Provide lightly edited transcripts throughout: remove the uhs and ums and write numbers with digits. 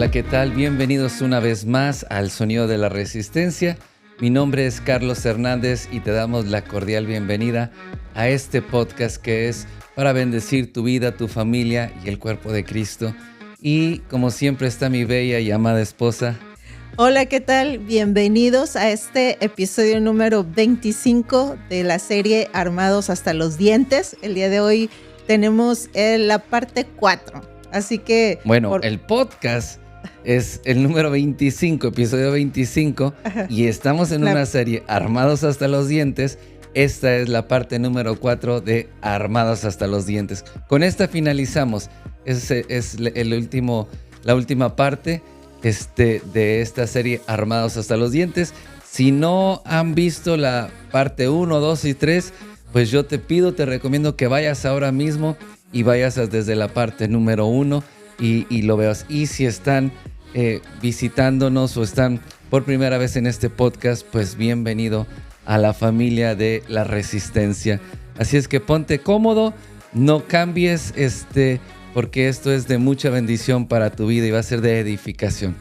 Hola, ¿qué tal? Bienvenidos una vez más al Sonido de la Resistencia. Mi nombre es Carlos Hernández y te damos la cordial bienvenida a este podcast que es para bendecir tu vida, tu familia y el cuerpo de Cristo. Y como siempre está mi bella y amada esposa. Hola, ¿qué tal? Bienvenidos a este episodio número 25 de la serie Armados hasta los Dientes. El día de hoy tenemos la parte 4. Así que... El podcast es el número 25, episodio 25. Ajá. Y estamos en una serie Armados hasta los Dientes. Esta es la parte número 4 de Armados hasta los Dientes. Con esta finalizamos. Es la última parte de esta serie Armados hasta los Dientes. Si no han visto la parte 1, 2 y 3, pues yo te recomiendo que vayas ahora mismo y vayas desde la parte número 1 y lo veas. Y si están visitándonos o están por primera vez en este podcast, pues bienvenido a la familia de la Resistencia. Así es que ponte cómodo, no cambies porque esto es de mucha bendición para tu vida y va a ser de edificación.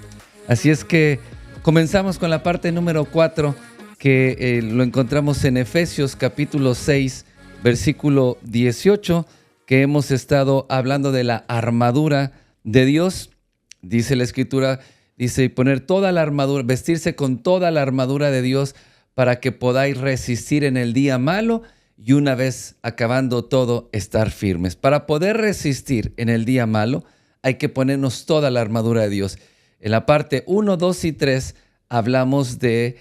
Así es que comenzamos con la parte número 4, que lo encontramos en Efesios capítulo 6, versículo 18, que hemos estado hablando de la armadura de Dios. Dice la Escritura, dice, poner toda la armadura, vestirse con toda la armadura de Dios para que podáis resistir en el día malo y una vez acabando todo, estar firmes. Para poder resistir en el día malo, hay que ponernos toda la armadura de Dios. En la parte 1, 2 y 3 hablamos de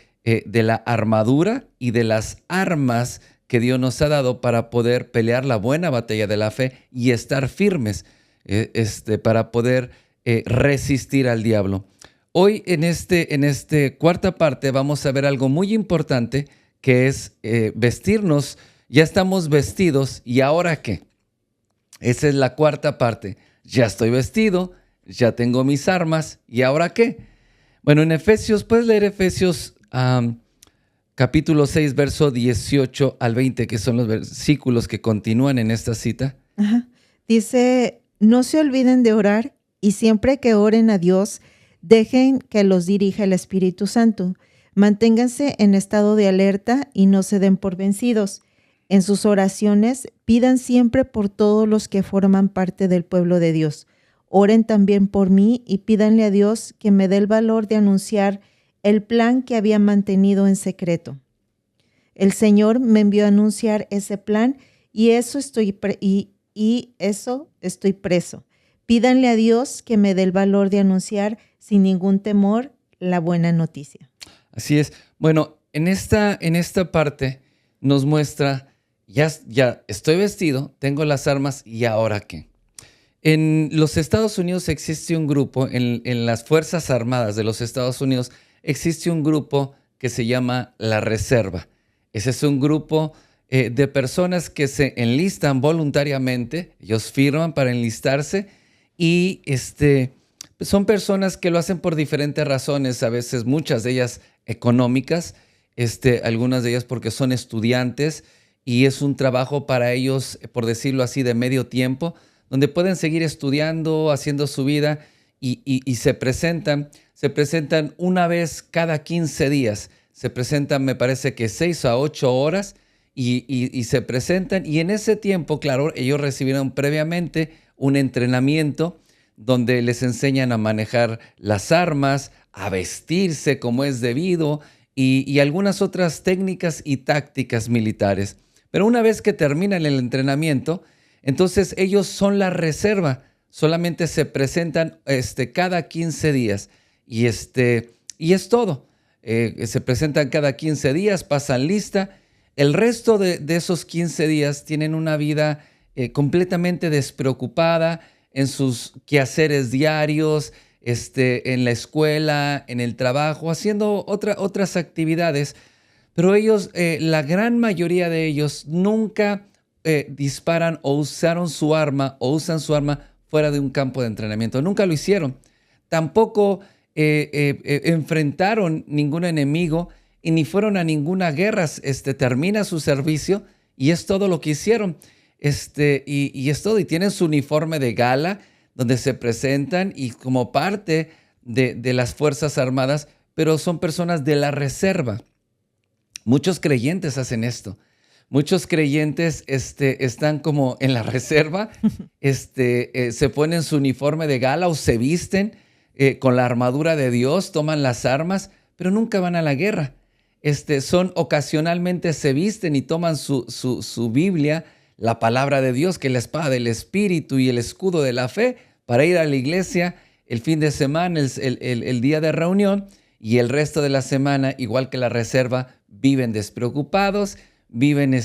la armadura y de las armas que Dios nos ha dado para poder pelear la buena batalla de la fe y estar firmes para poder resistir al diablo. Hoy en esta cuarta parte vamos a ver algo muy importante, que es vestirnos. Ya estamos vestidos, ¿y ahora qué? Esa es la cuarta parte. Ya estoy vestido, ya tengo mis armas, ¿y ahora qué? Bueno, en Efesios, puedes leer Efesios capítulo 6, verso 18 al 20, que son los versículos que continúan en esta cita. Ajá. Dice, no se olviden de orar y siempre que oren a Dios, dejen que los dirija el Espíritu Santo. Manténganse en estado de alerta y no se den por vencidos. En sus oraciones, pidan siempre por todos los que forman parte del pueblo de Dios. Oren también por mí y pídanle a Dios que me dé el valor de anunciar el plan que había mantenido en secreto. El Señor me envió a anunciar ese plan y estoy preso. Pídanle a Dios que me dé el valor de anunciar sin ningún temor la buena noticia. Así es. Bueno, en esta parte nos muestra, ya estoy vestido, tengo las armas, ¿y ahora qué? En los Estados Unidos existe un grupo, en las Fuerzas Armadas de los Estados Unidos, existe un grupo que se llama La Reserva. Ese es un grupo de personas que se enlistan voluntariamente, ellos firman para enlistarse y son personas que lo hacen por diferentes razones, a veces muchas de ellas económicas, algunas de ellas porque son estudiantes y es un trabajo para ellos, por decirlo así, de medio tiempo, donde pueden seguir estudiando, haciendo su vida y se presentan una vez cada 15 días. Se presentan, me parece que 6 a 8 horas y se presentan. Y en ese tiempo, claro, ellos recibieron previamente un entrenamiento donde les enseñan a manejar las armas, a vestirse como es debido y algunas otras técnicas y tácticas militares. Pero una vez que terminan el entrenamiento, entonces ellos son la reserva, solamente se presentan cada 15 días y es todo. Se presentan cada 15 días, pasan lista. El resto de esos 15 días tienen una vida completamente despreocupada en sus quehaceres diarios, en la escuela, en el trabajo, haciendo otras actividades. Pero ellos, la gran mayoría de ellos, nunca disparan o usan su arma fuera de un campo de entrenamiento. Nunca lo hicieron. Tampoco enfrentaron ningún enemigo y ni fueron a ninguna guerra. Termina su servicio y es todo lo que hicieron. Y es todo. Y tienen su uniforme de gala donde se presentan y como parte de las Fuerzas Armadas, pero son personas de la reserva. Muchos creyentes hacen esto. Muchos creyentes están como en la reserva, se ponen su uniforme de gala o se visten con la armadura de Dios, toman las armas, pero nunca van a la guerra. Ocasionalmente se visten y toman su Biblia, la palabra de Dios, que es la espada del Espíritu y el escudo de la fe, para ir a la iglesia el fin de semana, el día de reunión, y el resto de la semana, igual que la reserva, viven despreocupados, viven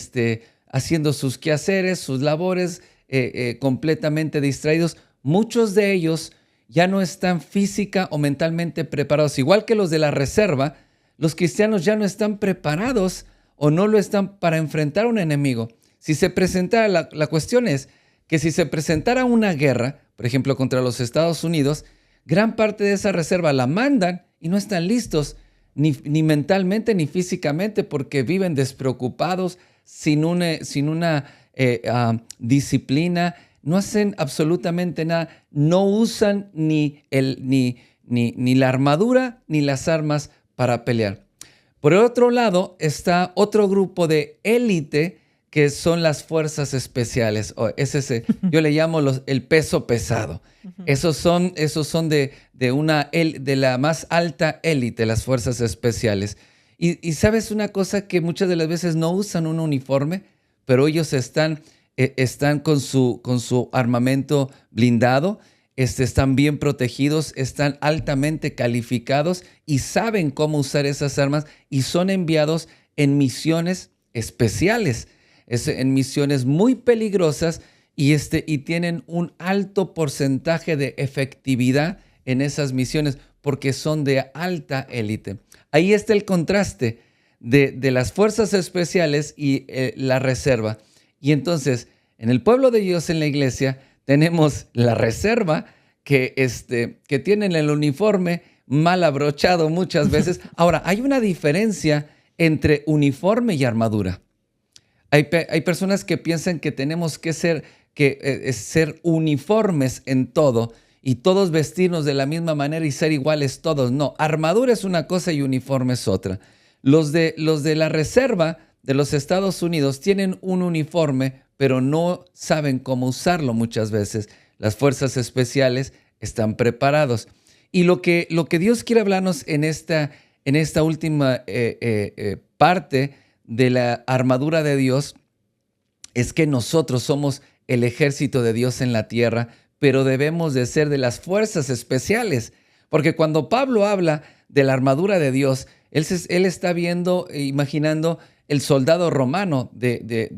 haciendo sus quehaceres, sus labores, completamente distraídos. Muchos de ellos ya no están física o mentalmente preparados. Igual que los de la reserva, los cristianos ya no están preparados o no lo están para enfrentar a un enemigo. Si se presentara, la cuestión es que si se presentara una guerra, por ejemplo, contra los Estados Unidos, gran parte de esa reserva la mandan y no están listos ni mentalmente ni físicamente, porque viven despreocupados, sin una disciplina, no hacen absolutamente nada, no usan ni la armadura ni las armas para pelear. Por el otro lado está otro grupo de élite, que son las fuerzas especiales. Yo le llamo el peso pesado. Esos son de la más alta élite, las fuerzas especiales. Y sabes una cosa, que muchas de las veces no usan un uniforme, pero ellos están con su armamento blindado, están bien protegidos, están altamente calificados y saben cómo usar esas armas, y son enviados en misiones especiales, en misiones muy peligrosas, y tienen un alto porcentaje de efectividad en esas misiones porque son de alta élite. Ahí está el contraste de las fuerzas especiales y la reserva. Y entonces, en el pueblo de Dios, en la iglesia, tenemos la reserva que tienen el uniforme mal abrochado muchas veces. Ahora, hay una diferencia entre uniforme y armadura. Hay personas que piensan que tenemos que ser uniformes en todo y todos vestirnos de la misma manera y ser iguales todos. No, armadura es una cosa y uniforme es otra. Los de la reserva de los Estados Unidos tienen un uniforme, pero no saben cómo usarlo muchas veces. Las fuerzas especiales están preparados. Y lo que Dios quiere hablarnos en esta última parte de la armadura de Dios es que nosotros somos el ejército de Dios en la tierra, pero debemos de ser de las fuerzas especiales. Porque cuando Pablo habla de la armadura de Dios, él está viendo, imaginando el soldado romano de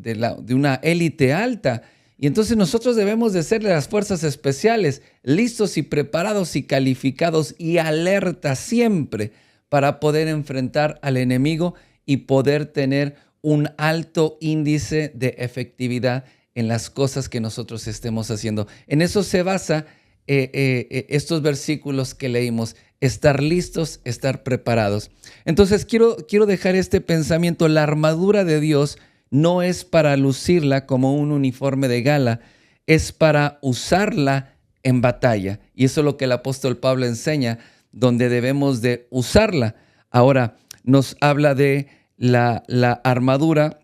una élite alta. Y entonces nosotros debemos de ser de las fuerzas especiales, listos y preparados y calificados y alerta siempre para poder enfrentar al enemigo y poder tener un alto índice de efectividad en las cosas que nosotros estemos haciendo. En eso se basa estos versículos que leímos: estar listos, estar preparados. Entonces quiero dejar este pensamiento: la armadura de Dios no es para lucirla como un uniforme de gala, es para usarla en batalla. Y eso es lo que el apóstol Pablo enseña, donde debemos de usarla. Ahora nos habla de la armadura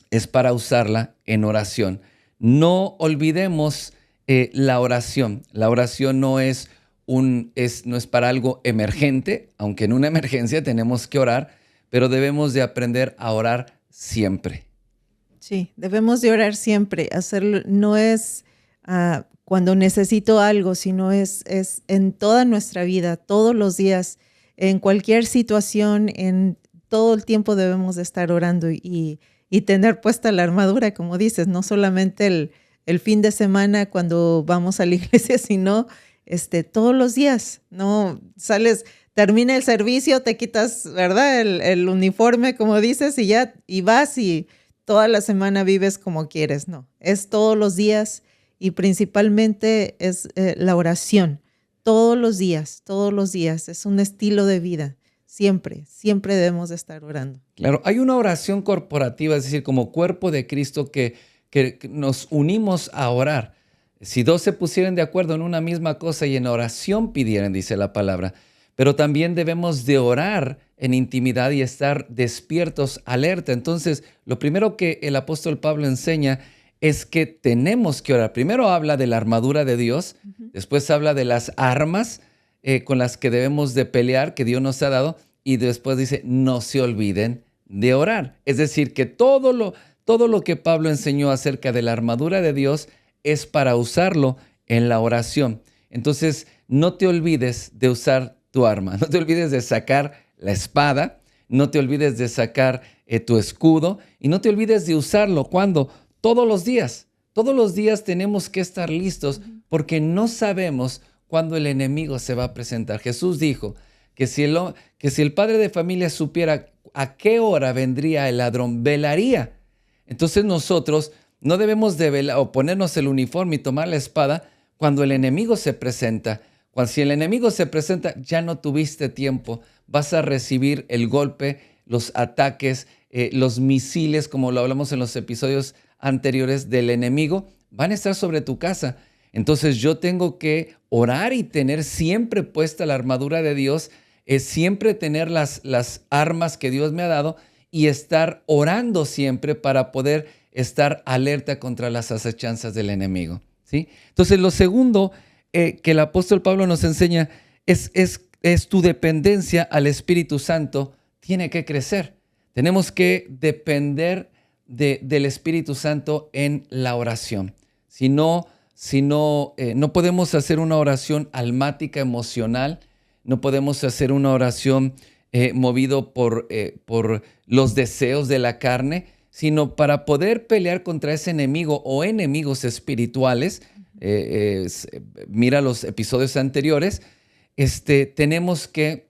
es para usarla en oración. No olvidemos la oración. La oración no es para algo emergente, aunque en una emergencia tenemos que orar, pero debemos de aprender a orar siempre. Sí, debemos de orar siempre. Hacerlo no es cuando necesito algo, sino es en toda nuestra vida, todos los días, en cualquier situación, en todo el tiempo debemos de estar orando y tener puesta la armadura, como dices, no solamente el fin de semana cuando vamos a la iglesia, sino todos los días. No sales, termina el servicio, te quitas, ¿verdad? El uniforme, como dices, y vas y toda la semana vives como quieres. No, es todos los días, y principalmente es la oración. Todos los días, es un estilo de vida. Siempre debemos de estar orando. Claro, hay una oración corporativa, es decir, como cuerpo de Cristo que nos unimos a orar. Si dos se pusieran de acuerdo en una misma cosa y en oración pidieran, dice la palabra. Pero también debemos de orar en intimidad y estar despiertos, alerta. Entonces, lo primero que el apóstol Pablo enseña es que tenemos que orar. Primero habla de la armadura de Dios, después habla de las armas con las que debemos de pelear, que Dios nos ha dado, y después dice, no se olviden de orar. Es decir, que todo lo que Pablo enseñó acerca de la armadura de Dios es para usarlo en la oración. Entonces, no te olvides de usar tu arma, no te olvides de sacar la espada, no te olvides de sacar tu escudo y no te olvides de usarlo. ¿Cuándo? Todos los días. Todos los días tenemos que estar listos porque no sabemos cuándo el enemigo se va a presentar. Jesús dijo que si el padre de familia supiera a qué hora vendría el ladrón, velaría. Entonces nosotros no debemos de velar o ponernos el uniforme y tomar la espada cuando el enemigo se presenta. Si el enemigo se presenta, ya no tuviste tiempo. Vas a recibir el golpe, los ataques, los misiles, como lo hablamos en los episodios anteriores del enemigo, van a estar sobre tu casa. Entonces yo tengo que orar y tener siempre puesta la armadura de Dios, siempre tener las armas que Dios me ha dado y estar orando siempre para poder estar alerta contra las acechanzas del enemigo, ¿sí? Entonces lo segundo que el apóstol Pablo nos enseña es tu dependencia al Espíritu Santo tiene que crecer. Tenemos que depender del Espíritu Santo en la oración. Si no podemos hacer una oración almática, emocional, no podemos hacer una oración movido por los deseos de la carne, sino para poder pelear contra ese enemigo o enemigos espirituales. Mira los episodios anteriores, tenemos que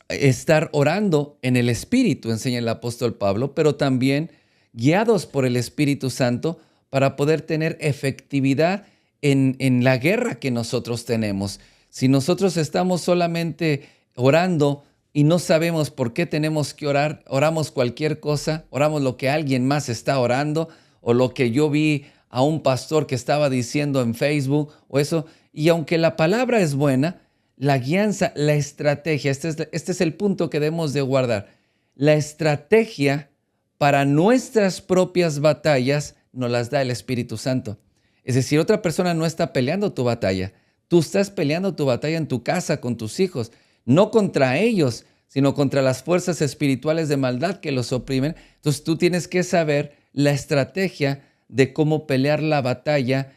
estar orando en el Espíritu, enseña el apóstol Pablo, pero también guiados por el Espíritu Santo para poder tener efectividad en la guerra que nosotros tenemos. Si nosotros estamos solamente orando y no sabemos por qué tenemos que orar, oramos cualquier cosa, oramos lo que alguien más está orando o lo que yo vi a un pastor que estaba diciendo en Facebook o eso, y aunque la palabra es buena, la guianza, la estrategia, este es el punto que debemos de guardar. La estrategia para nuestras propias batallas nos las da el Espíritu Santo. Es decir, otra persona no está peleando tu batalla. Tú estás peleando tu batalla en tu casa con tus hijos, no contra ellos, sino contra las fuerzas espirituales de maldad que los oprimen. Entonces tú tienes que saber la estrategia de cómo pelear la batalla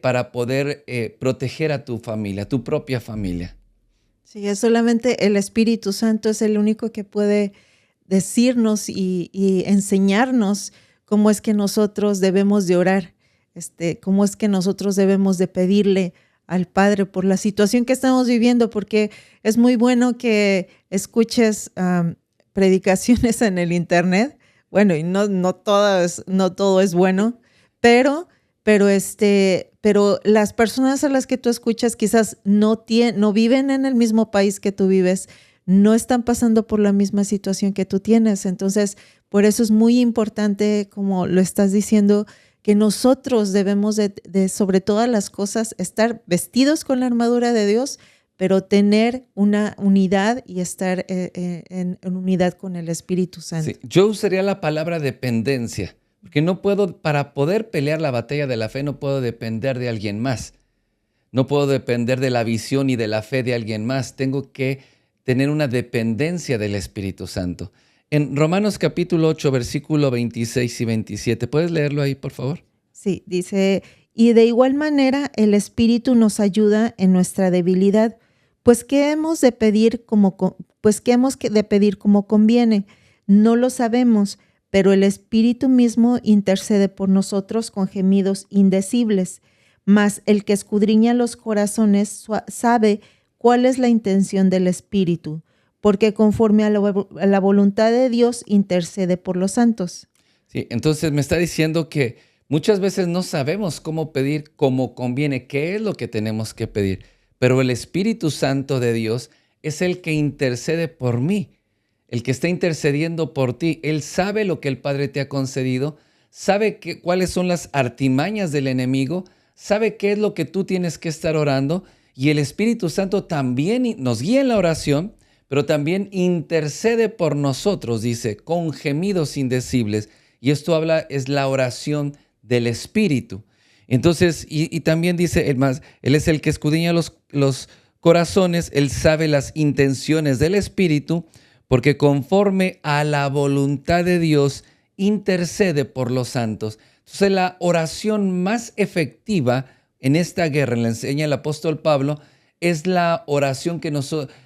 para poder proteger a tu familia, a tu propia familia. Sí, es solamente el Espíritu Santo es el único que puede decirnos y enseñarnos cómo es que nosotros debemos de orar, cómo es que nosotros debemos de pedirle al Padre por la situación que estamos viviendo, porque es muy bueno que escuches predicaciones en el internet. Bueno, y no todo es bueno, pero las personas a las que tú escuchas quizás no viven en el mismo país que tú vives, no están pasando por la misma situación que tú tienes. Entonces, por eso es muy importante, como lo estás diciendo, que nosotros debemos de sobre todas las cosas, estar vestidos con la armadura de Dios, pero tener una unidad y estar en unidad con el Espíritu Santo. Sí, yo usaría la palabra dependencia. Porque para poder pelear la batalla de la fe, no puedo depender de alguien más. No puedo depender de la visión y de la fe de alguien más. Tengo que tener una dependencia del Espíritu Santo. En Romanos capítulo 8, versículo 26 y 27, ¿puedes leerlo ahí, por favor? Sí, dice, y de igual manera el Espíritu nos ayuda en nuestra debilidad, pues ¿qué hemos de pedir como conviene? No lo sabemos, pero el Espíritu mismo intercede por nosotros con gemidos indecibles. Mas el que escudriña los corazones sabe cuál es la intención del Espíritu, porque conforme a la voluntad de Dios intercede por los santos. Sí, entonces me está diciendo que muchas veces no sabemos cómo pedir como conviene, qué es lo que tenemos que pedir, pero el Espíritu Santo de Dios es el que intercede por mí. El que está intercediendo por ti, Él sabe lo que el Padre te ha concedido, sabe cuáles son las artimañas del enemigo, sabe qué es lo que tú tienes que estar orando y el Espíritu Santo también nos guía en la oración, pero también intercede por nosotros, dice, con gemidos indecibles. Y esto es la oración del Espíritu. Entonces, y también dice, Él es el que escudriña los corazones, Él sabe las intenciones del Espíritu, porque conforme a la voluntad de Dios, intercede por los santos. Entonces, la oración más efectiva en esta guerra, la enseña el apóstol Pablo, es la oración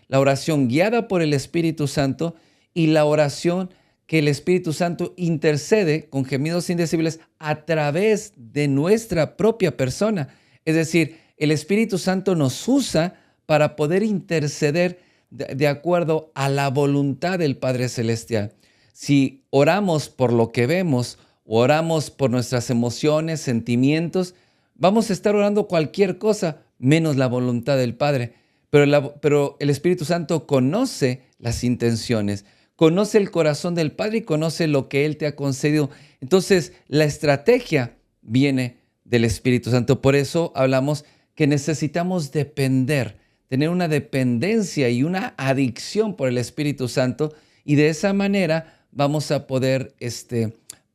la oración guiada por el Espíritu Santo y la oración que el Espíritu Santo intercede con gemidos indecibles a través de nuestra propia persona. Es decir, el Espíritu Santo nos usa para poder interceder de acuerdo a la voluntad del Padre Celestial. Si oramos por lo que vemos o oramos por nuestras emociones, sentimientos, vamos a estar orando cualquier cosa menos la voluntad del Padre. Pero el Espíritu Santo conoce las intenciones, conoce el corazón del Padre y conoce lo que Él te ha concedido. Entonces, la estrategia viene del Espíritu Santo. Por eso hablamos que necesitamos depender, tener una dependencia y una adicción por el Espíritu Santo, y de esa manera vamos a poder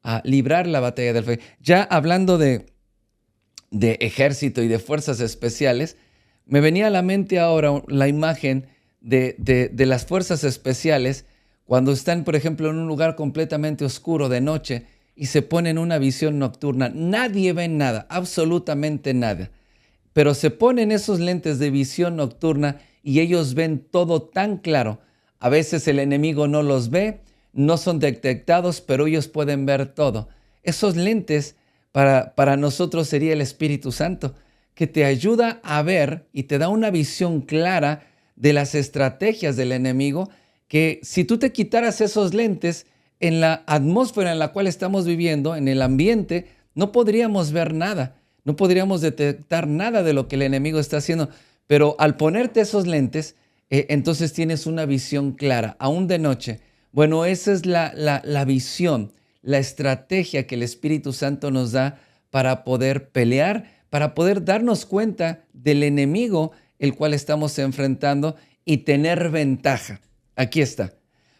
a librar la batalla del fe. Ya hablando de ejército y de fuerzas especiales, me venía a la mente ahora la imagen de las fuerzas especiales cuando están, por ejemplo, en un lugar completamente oscuro de noche y se ponen una visión nocturna. Nadie ve nada, absolutamente nada. Pero se ponen esos lentes de visión nocturna y ellos ven todo tan claro. A veces el enemigo no los ve, no son detectados, pero ellos pueden ver todo. Esos lentes para nosotros sería el Espíritu Santo, que te ayuda a ver y te da una visión clara de las estrategias del enemigo, que si tú te quitaras esos lentes, en la atmósfera en la cual estamos viviendo, en el ambiente, no podríamos ver nada, no podríamos detectar nada de lo que el enemigo está haciendo. Pero al ponerte esos lentes, entonces tienes una visión clara, aún de noche. Bueno, esa es la visión, la estrategia que el Espíritu Santo nos da para poder pelear, para poder darnos cuenta del enemigo el cual estamos enfrentando y tener ventaja. Aquí está.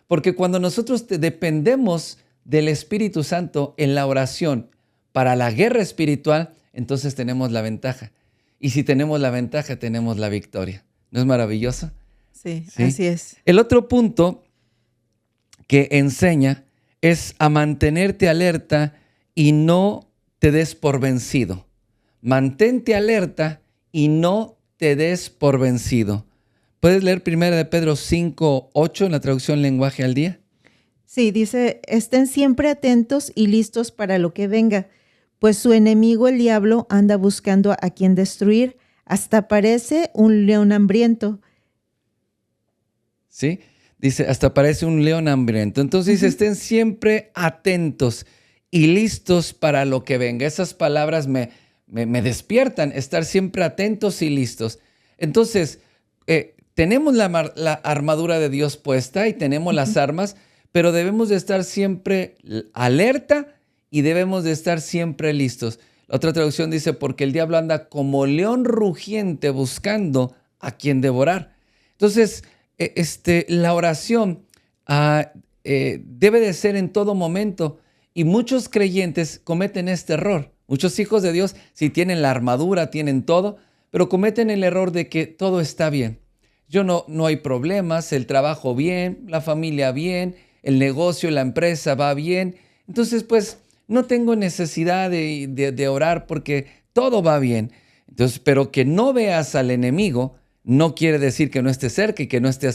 Porque cuando nosotros dependemos del Espíritu Santo en la oración para la guerra espiritual, entonces tenemos la ventaja. Y si tenemos la ventaja, tenemos la victoria. ¿No es maravilloso? Sí, así es. El otro punto que enseña es a mantenerte alerta y no te des por vencido. Mantente alerta y no te des por vencido. ¿Puedes leer 1 Pedro 5:8 en la traducción Lenguaje al Día? Sí, dice, estén siempre atentos y listos para lo que venga, pues su enemigo el diablo anda buscando a quien destruir, hasta parece un león hambriento. Sí, dice, hasta parece un león hambriento. Entonces dice, estén siempre atentos y listos para lo que venga. Esas palabras me despiertan, estar siempre atentos y listos. Entonces, tenemos la armadura de Dios puesta y tenemos las armas, pero debemos de estar siempre alerta y debemos de estar siempre listos. La otra traducción dice, porque el diablo anda como león rugiente buscando a quien devorar. Entonces, la oración debe de ser en todo momento, y muchos creyentes cometen este error. Muchos hijos de Dios, si tienen la armadura, tienen todo, pero cometen el error de que todo está bien. No hay problemas, el trabajo bien, la familia bien, el negocio, la empresa va bien. Entonces, pues, no tengo necesidad de orar porque todo va bien. Entonces, pero que no veas al enemigo no quiere decir que no esté cerca y que no esté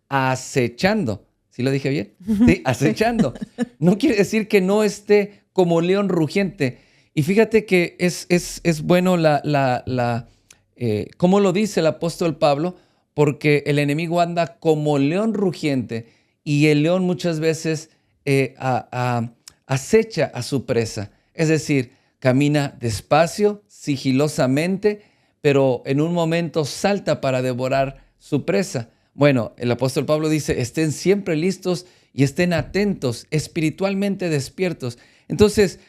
acechando. ¿Sí lo dije bien? Sí, acechando. No quiere decir que no esté como león rugiente. Y fíjate que es bueno cómo lo dice el apóstol Pablo, porque el enemigo anda como león rugiente y el león muchas veces acecha a su presa. Es decir, camina despacio, sigilosamente, pero en un momento salta para devorar su presa. Bueno, el apóstol Pablo dice, estén siempre listos y estén atentos, espiritualmente despiertos. Entonces,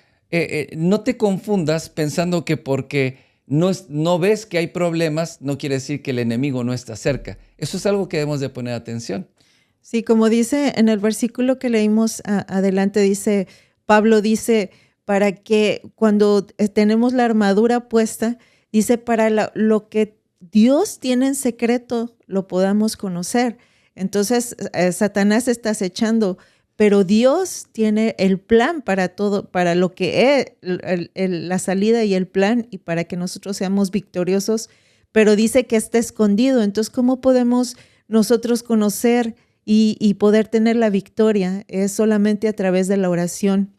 no te confundas pensando que porque no ves que hay problemas, no quiere decir que el enemigo no está cerca. Eso es algo que debemos de poner atención. Sí, como dice en el versículo que leímos adelante, dice, Pablo dice, para que cuando tenemos la armadura puesta, dice, para lo que Dios tiene en secreto, lo podamos conocer. Entonces, Satanás está acechando, pero Dios tiene el plan para todo, para lo que es la salida y el plan, y para que nosotros seamos victoriosos, pero dice que está escondido. Entonces, ¿cómo podemos nosotros conocer y poder tener la victoria? Es solamente a través de la oración.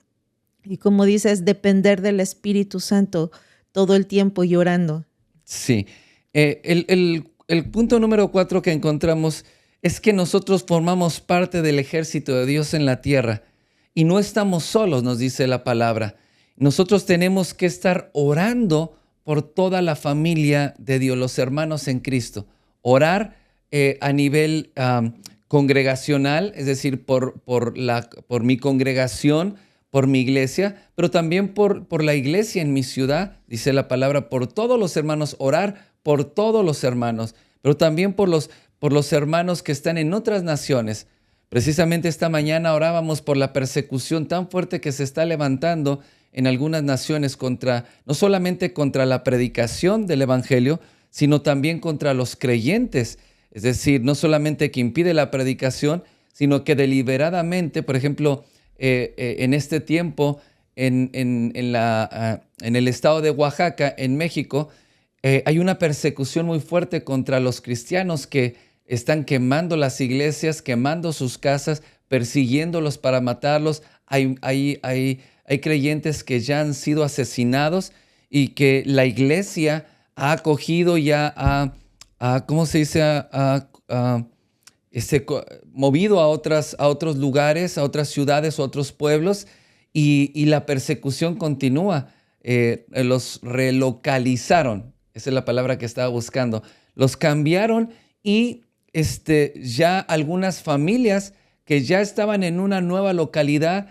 Y como dices, depender del Espíritu Santo todo el tiempo y orando. Sí. El punto número 4 que encontramos es que nosotros formamos parte del ejército de Dios en la tierra y no estamos solos, nos dice la palabra. Nosotros tenemos que estar orando por toda la familia de Dios, los hermanos en Cristo. Orar a nivel congregacional, es decir, por mi congregación, por mi iglesia, pero también por la iglesia en mi ciudad, dice la palabra, por todos los hermanos, orar por todos los hermanos, pero también por los hermanos que están en otras naciones. Precisamente esta mañana orábamos por la persecución tan fuerte que se está levantando en algunas naciones no solamente contra la predicación del evangelio, sino también contra los creyentes. Es decir, no solamente que impide la predicación, sino que deliberadamente, por ejemplo, en este tiempo, en el estado de Oaxaca, en México, hay una persecución muy fuerte contra los cristianos que están quemando las iglesias, quemando sus casas, persiguiéndolos para matarlos. Hay creyentes que ya han sido asesinados y que la iglesia ha acogido y ¿cómo se dice? Movido a otros lugares, a otras ciudades, a otros pueblos, y la persecución continúa. Los relocalizaron, esa es la palabra que estaba buscando. Los cambiaron y ya algunas familias que ya estaban en una nueva localidad,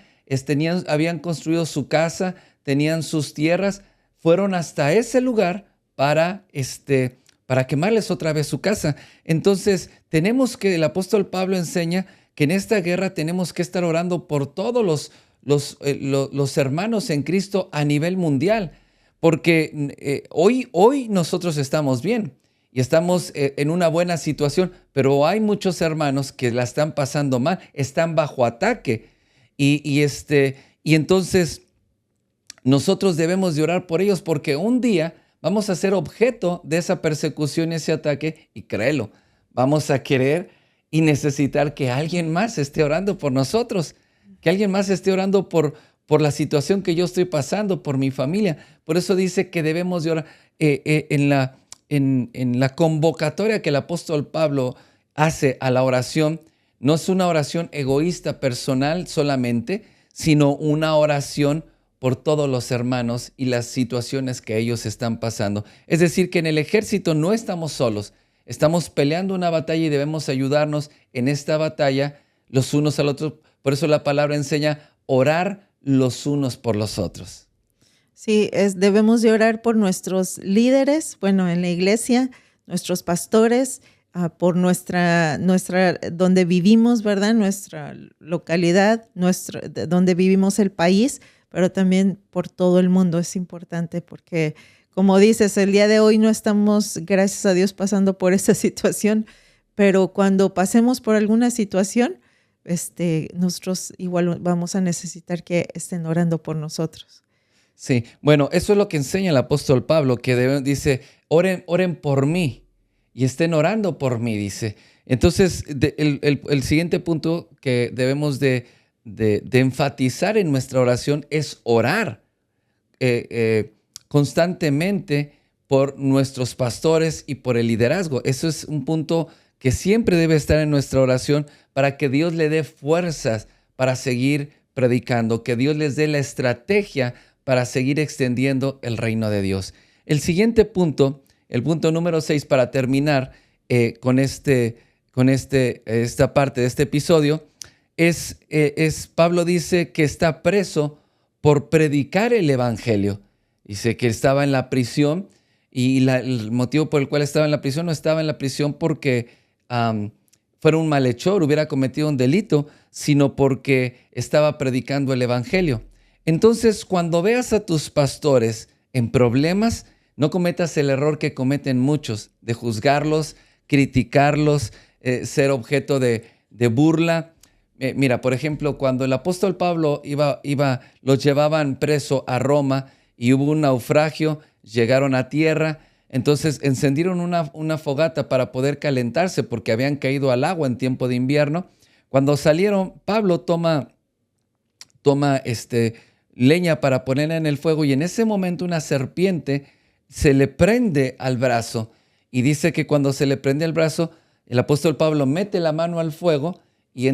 habían construido su casa, tenían sus tierras, fueron hasta ese lugar para quemarles otra vez su casa. Entonces, el apóstol Pablo enseña que en esta guerra tenemos que estar orando por todos los hermanos en Cristo a nivel mundial, porque hoy nosotros estamos bien y estamos en una buena situación, pero hay muchos hermanos que la están pasando mal, están bajo ataque y entonces nosotros debemos de orar por ellos, porque un día vamos a ser objeto de esa persecución y ese ataque, y créelo, vamos a querer y necesitar que alguien más esté orando por nosotros, que alguien más esté orando por la situación que yo estoy pasando, por mi familia. Por eso dice que debemos de orar. En la convocatoria que el apóstol Pablo hace a la oración, no es una oración egoísta, personal solamente, sino una oración por todos los hermanos y las situaciones que ellos están pasando. Es decir, que en el ejército no estamos solos, estamos peleando una batalla y debemos ayudarnos en esta batalla los unos al otro. Por eso la palabra enseña orar los unos por los otros. Sí, debemos de orar por nuestros líderes, bueno, en la iglesia, nuestros pastores, por nuestra donde vivimos, ¿verdad? Nuestra localidad, donde vivimos, el país, pero también por todo el mundo. Es importante porque, como dices, el día de hoy no estamos, gracias a Dios, pasando por esa situación, pero cuando pasemos por alguna situación, nosotros igual vamos a necesitar que estén orando por nosotros. Sí, bueno, eso es lo que enseña el apóstol Pablo, que dice, oren por mí y estén orando por mí, dice. Entonces, el siguiente punto que debemos de enfatizar en nuestra oración es orar constantemente por nuestros pastores y por el liderazgo. Eso es un punto que siempre debe estar en nuestra oración para que Dios le dé fuerzas para seguir predicando, que Dios les dé la estrategia para seguir extendiendo el reino de Dios. El siguiente punto, el punto número 6, para terminar con esta parte de este episodio, es Pablo dice que está preso por predicar el evangelio. Dice que estaba en la prisión y el motivo por el cual estaba en la prisión no estaba en la prisión porque fuera un malhechor, hubiera cometido un delito, sino porque estaba predicando el evangelio. Entonces, cuando veas a tus pastores en problemas, no cometas el error que cometen muchos, de juzgarlos, criticarlos, ser objeto de burla. Mira, por ejemplo, cuando el apóstol Pablo los llevaban preso a Roma y hubo un naufragio, llegaron a tierra, entonces encendieron una fogata para poder calentarse porque habían caído al agua en tiempo de invierno. Cuando salieron, Pablo toma leña para ponerla en el fuego y en ese momento una serpiente se le prende al brazo. Y dice que cuando se le prende el brazo, el apóstol Pablo mete la mano al fuego y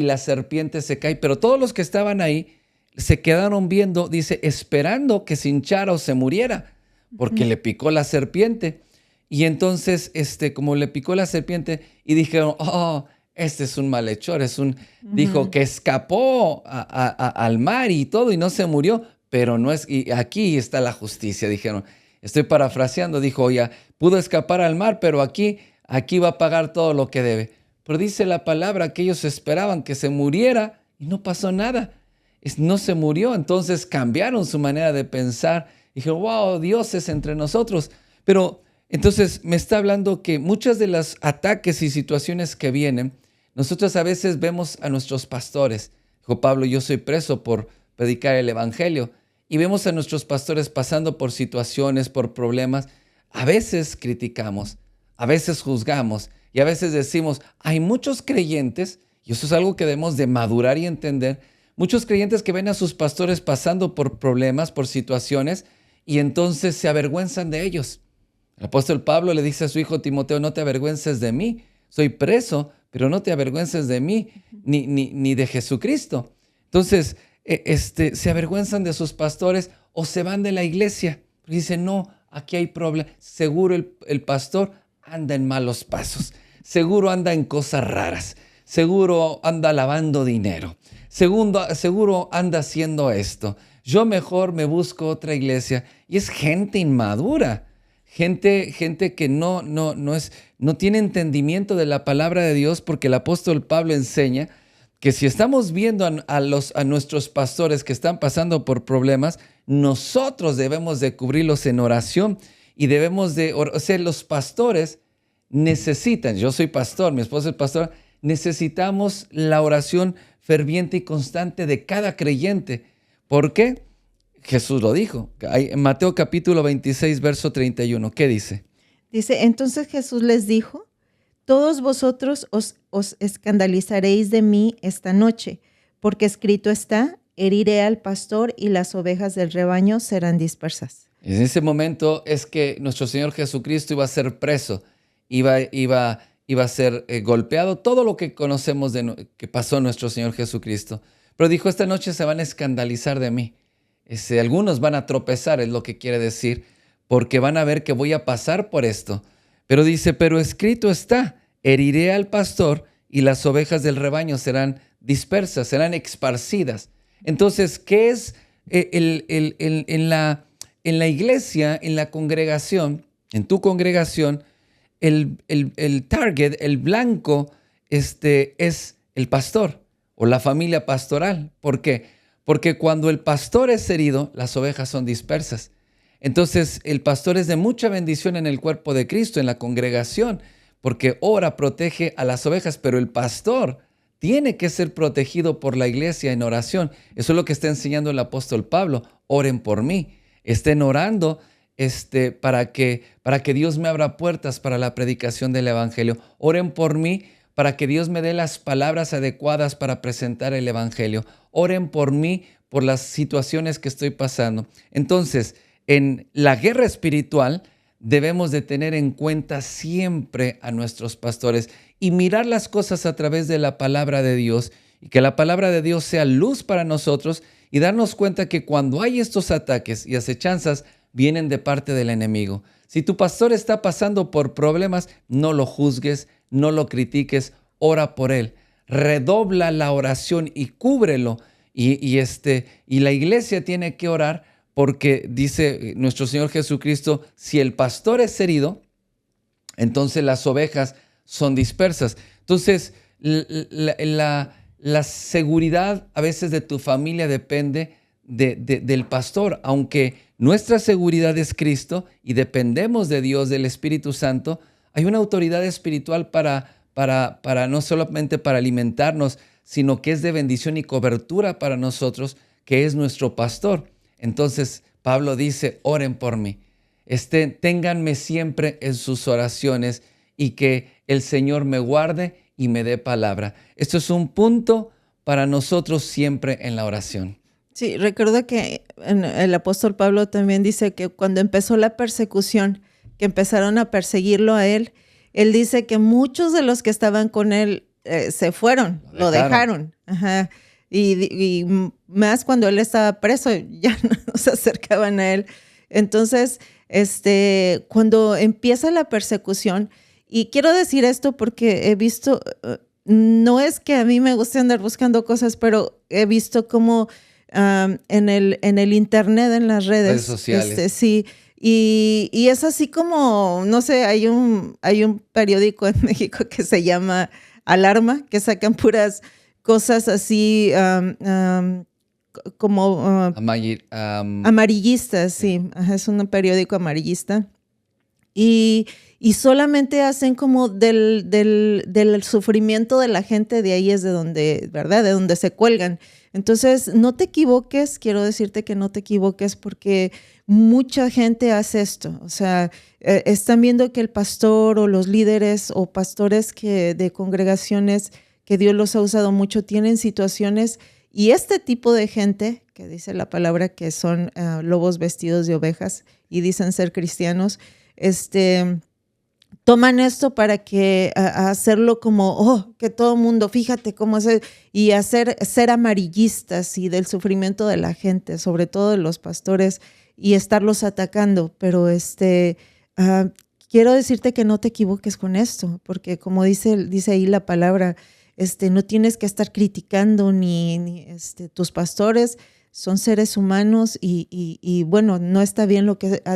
la serpiente se cae. Pero todos los que estaban ahí se quedaron viendo, dice, esperando que se hinchara o se muriera, porque le picó la serpiente. Y entonces, como le picó la serpiente y dijeron, este es un malhechor, dijo que escapó al mar y todo y no se murió, pero no es, y aquí está la justicia, dijeron. Estoy parafraseando, dijo, ya pudo escapar al mar, pero aquí va a pagar todo lo que debe. Pero dice la palabra que ellos esperaban que se muriera y no pasó nada. No se murió, entonces cambiaron su manera de pensar. Dijeron, wow, Dios es entre nosotros. Pero entonces me está hablando que muchas de los ataques y situaciones que vienen, nosotros a veces vemos a nuestros pastores. Dijo Pablo, yo soy preso por predicar el evangelio. Y vemos a nuestros pastores pasando por situaciones, por problemas. A veces criticamos, a veces juzgamos y a veces decimos, hay muchos creyentes, y eso es algo que debemos de madurar y entender, muchos creyentes que ven a sus pastores pasando por problemas, por situaciones, y entonces se avergüenzan de ellos. El apóstol Pablo le dice a su hijo Timoteo, no te avergüences de mí, soy preso, pero no te avergüences de mí, ni de Jesucristo. Entonces, se avergüenzan de sus pastores o se van de la iglesia. Dicen, no, aquí hay problema. Seguro el pastor anda en malos pasos. Seguro anda en cosas raras. Seguro anda lavando dinero. Seguro anda haciendo esto. Yo mejor me busco otra iglesia. Y es gente inmadura. Gente que no tiene entendimiento de la palabra de Dios, porque el apóstol Pablo enseña que si estamos viendo a nuestros pastores que están pasando por problemas, nosotros debemos de cubrirlos en oración y debemos de, los pastores necesitan, yo soy pastor, mi esposa es pastora, necesitamos la oración ferviente y constante de cada creyente. ¿Por qué? Jesús lo dijo. En Mateo capítulo 26, verso 31, ¿qué dice? Dice, entonces Jesús les dijo, todos vosotros os escandalizaréis de mí esta noche, porque escrito está, heriré al pastor y las ovejas del rebaño serán dispersas. En ese momento es que nuestro Señor Jesucristo iba a ser preso, iba a ser golpeado, todo lo que conocemos que pasó nuestro Señor Jesucristo. Pero dijo, esta noche se van a escandalizar de mí. Algunos van a tropezar, es lo que quiere decir, porque van a ver que voy a pasar por esto. Pero dice, pero escrito está, heriré al pastor y las ovejas del rebaño serán dispersas, serán esparcidas. Entonces, ¿qué es en la iglesia, en la congregación, en tu congregación, el target, el blanco, es el pastor o la familia pastoral? ¿Por qué? Porque cuando el pastor es herido, las ovejas son dispersas. Entonces, el pastor es de mucha bendición en el cuerpo de Cristo, en la congregación, porque ora, protege a las ovejas, pero el pastor tiene que ser protegido por la iglesia en oración. Eso es lo que está enseñando el apóstol Pablo. Oren por mí. Estén orando para que Dios me abra puertas para la predicación del evangelio. Oren por mí para que Dios me dé las palabras adecuadas para presentar el evangelio. Oren por mí, por las situaciones que estoy pasando. Entonces, en la guerra espiritual debemos de tener en cuenta siempre a nuestros pastores y mirar las cosas a través de la palabra de Dios, y que la palabra de Dios sea luz para nosotros y darnos cuenta que cuando hay estos ataques y acechanzas vienen de parte del enemigo. Si tu pastor está pasando por problemas, no lo juzgues, no lo critiques, ora por él. Redobla la oración y cúbrelo Y la iglesia tiene que orar porque dice nuestro Señor Jesucristo, si el pastor es herido, entonces las ovejas son dispersas. Entonces, la seguridad a veces de tu familia depende del pastor, aunque nuestra seguridad es Cristo y dependemos de Dios, del Espíritu Santo. Hay una autoridad espiritual para no solamente para alimentarnos, sino que es de bendición y cobertura para nosotros, que es nuestro pastor. Entonces, Pablo dice, oren por mí. Ténganme siempre en sus oraciones y que el Señor me guarde y me dé palabra. Esto es un punto para nosotros siempre en la oración. Sí, recuerdo que el apóstol Pablo también dice que cuando empezó la persecución, que empezaron a perseguirlo a él dice que muchos de los que estaban con él se fueron, lo dejaron. Ajá. Y más cuando él estaba preso, ya no se acercaban a él. Entonces, cuando empieza la persecución, y quiero decir esto porque he visto, no es que a mí me guste andar buscando cosas, pero he visto como en el internet, en las redes sociales. Sí, y es así como, no sé, hay un periódico en México que se llama Alarma, que sacan puras cosas así como amarillistas, sí. Es un periódico amarillista. Y solamente hacen como del sufrimiento de la gente, de ahí es de donde, ¿verdad? De donde se cuelgan. Entonces, no te equivoques, quiero decirte que no te equivoques porque mucha gente hace esto. O sea, están viendo que el pastor o los líderes o pastores de congregaciones que Dios los ha usado mucho tienen situaciones y este tipo de gente, que dice la palabra que son lobos vestidos de ovejas y dicen ser cristianos, toman esto para que hacerlo como, que todo mundo, fíjate cómo es, y ser amarillistas y del sufrimiento de la gente, sobre todo de los pastores, y estarlos atacando. Pero quiero decirte que no te equivoques con esto, porque como dice ahí la palabra, no tienes que estar criticando ni tus pastores. Son seres humanos y bueno, no está bien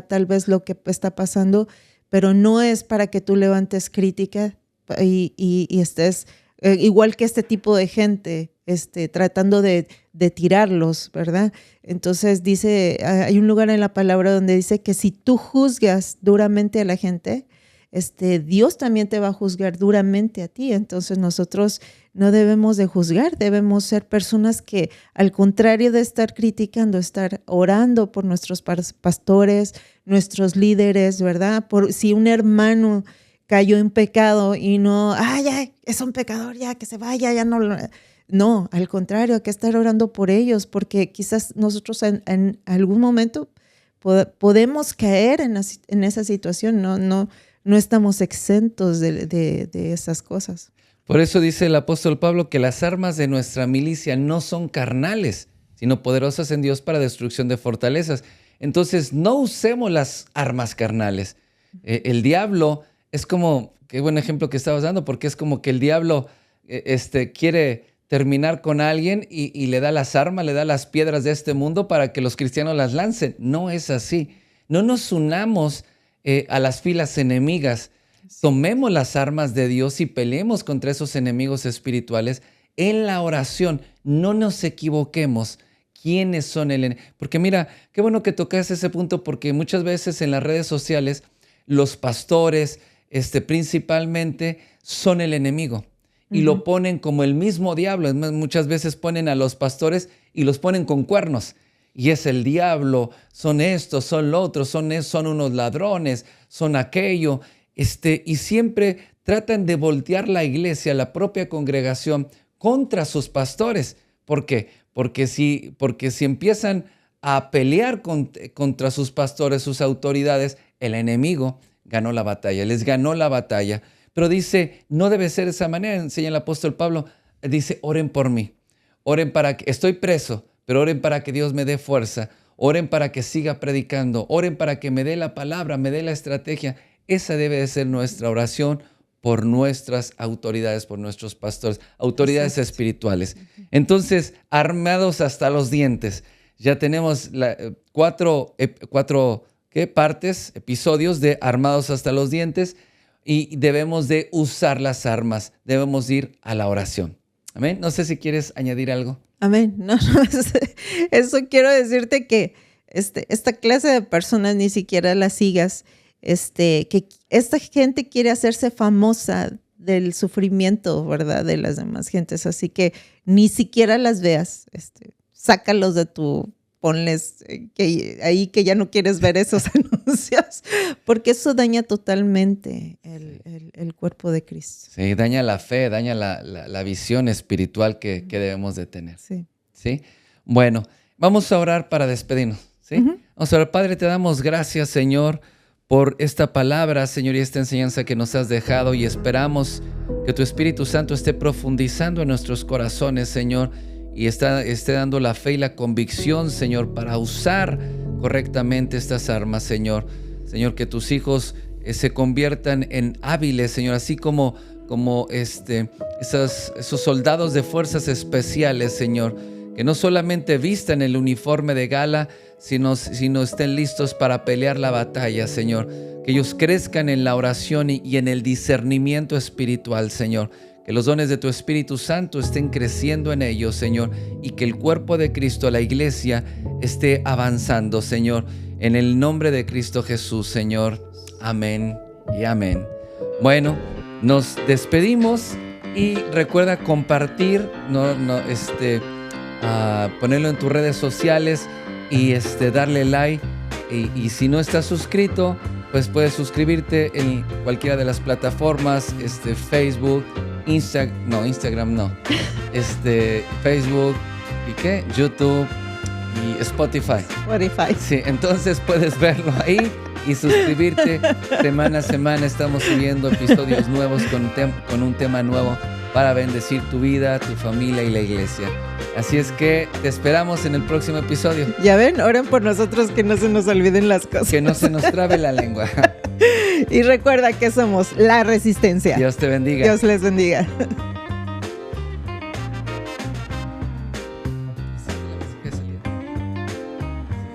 tal vez lo que está pasando, pero no es para que tú levantes crítica y estés igual que este tipo de gente, tratando de tirarlos, ¿verdad? Entonces hay un lugar en la palabra donde dice que si tú juzgas duramente a la gente, Dios también te va a juzgar duramente a ti. Entonces nosotros no debemos de juzgar, debemos ser personas que, al contrario de estar criticando, estar orando por nuestros pastores, nuestros líderes, ¿verdad? Por si un hermano cayó en pecado y no, ya es un pecador, ya que se vaya, ya no. No, al contrario, hay que estar orando por ellos, porque quizás nosotros en algún momento podemos caer en esa situación, no estamos exentos de esas cosas. Por eso dice el apóstol Pablo que las armas de nuestra milicia no son carnales, sino poderosas en Dios para destrucción de fortalezas. Entonces, no usemos las armas carnales. El diablo es como, qué buen ejemplo que estabas dando, porque es como que el diablo quiere terminar con alguien y le da las armas, le da las piedras de este mundo para que los cristianos las lancen. No es así. No nos unamos a las filas enemigas. Tomemos las armas de Dios y peleemos contra esos enemigos espirituales en la oración. No nos equivoquemos. ¿Quiénes son el enemigo? Porque mira, qué bueno que tocas ese punto, porque muchas veces en las redes sociales los pastores principalmente son el enemigo y lo ponen como el mismo diablo. Muchas veces ponen a los pastores y los ponen con cuernos. Y es el diablo, son estos, son lo otro, son unos ladrones, son aquello. Y siempre tratan de voltear la iglesia, la propia congregación, contra sus pastores. ¿Por qué? Porque si empiezan a pelear contra sus pastores, sus autoridades, el enemigo ganó la batalla, les ganó la batalla. Pero dice, no debe ser de esa manera, enseña el apóstol Pablo, dice, oren por mí, oren para que, estoy preso, pero oren para que Dios me dé fuerza, oren para que siga predicando, oren para que me dé la palabra, me dé la estrategia. Esa debe de ser nuestra oración por nuestras autoridades, por nuestros pastores, autoridades espirituales. Entonces, armados hasta los dientes. Ya tenemos cuatro episodios de armados hasta los dientes, y debemos de usar las armas, debemos ir a la oración. Amén. No sé si quieres añadir algo. Amén. No, eso quiero decirte que esta clase de personas ni siquiera las sigas. Que esta gente quiere hacerse famosa del sufrimiento, ¿verdad? De las demás gentes. Así que ni siquiera las veas. Sácalos de ponles que ya no quieres ver esos anuncios, porque eso daña totalmente el cuerpo de Cristo. Sí, daña la fe, daña la visión espiritual que debemos de tener. Sí. ¿Sí? Bueno, vamos a orar para despedirnos. ¿Sí? Vamos a orar. Padre, te damos gracias, Señor, por esta palabra, Señor, y esta enseñanza que nos has dejado, y esperamos que tu Espíritu Santo esté profundizando en nuestros corazones, Señor, y esté dando la fe y la convicción, Señor, para usar correctamente estas armas, Señor. Señor, que tus hijos se conviertan en hábiles, Señor, así como esos soldados de fuerzas especiales, Señor, que no solamente vistan el uniforme de gala, sino estén listos para pelear la batalla, Señor. Que ellos crezcan en la oración y en el discernimiento espiritual, Señor. Que los dones de tu Espíritu Santo estén creciendo en ellos, Señor, y que el cuerpo de Cristo, la iglesia, esté avanzando, Señor. En el nombre de Cristo Jesús, Señor. Amén y amén. Bueno, nos despedimos, y recuerda compartir, ponerlo en tus redes sociales y darle like. Y si no estás suscrito, pues puedes suscribirte en cualquiera de las plataformas, Facebook, Instagram no, Facebook, ¿y qué? YouTube y Spotify. Sí, entonces puedes verlo ahí y suscribirte. Semana a semana estamos subiendo episodios nuevos con un tema nuevo para bendecir tu vida, tu familia y la iglesia. Así es que te esperamos en el próximo episodio. Ya ven, oren por nosotros, que no se nos olviden las cosas. Que no se nos trabe la lengua. Y recuerda que somos la Resistencia. Dios te bendiga. Dios les bendiga.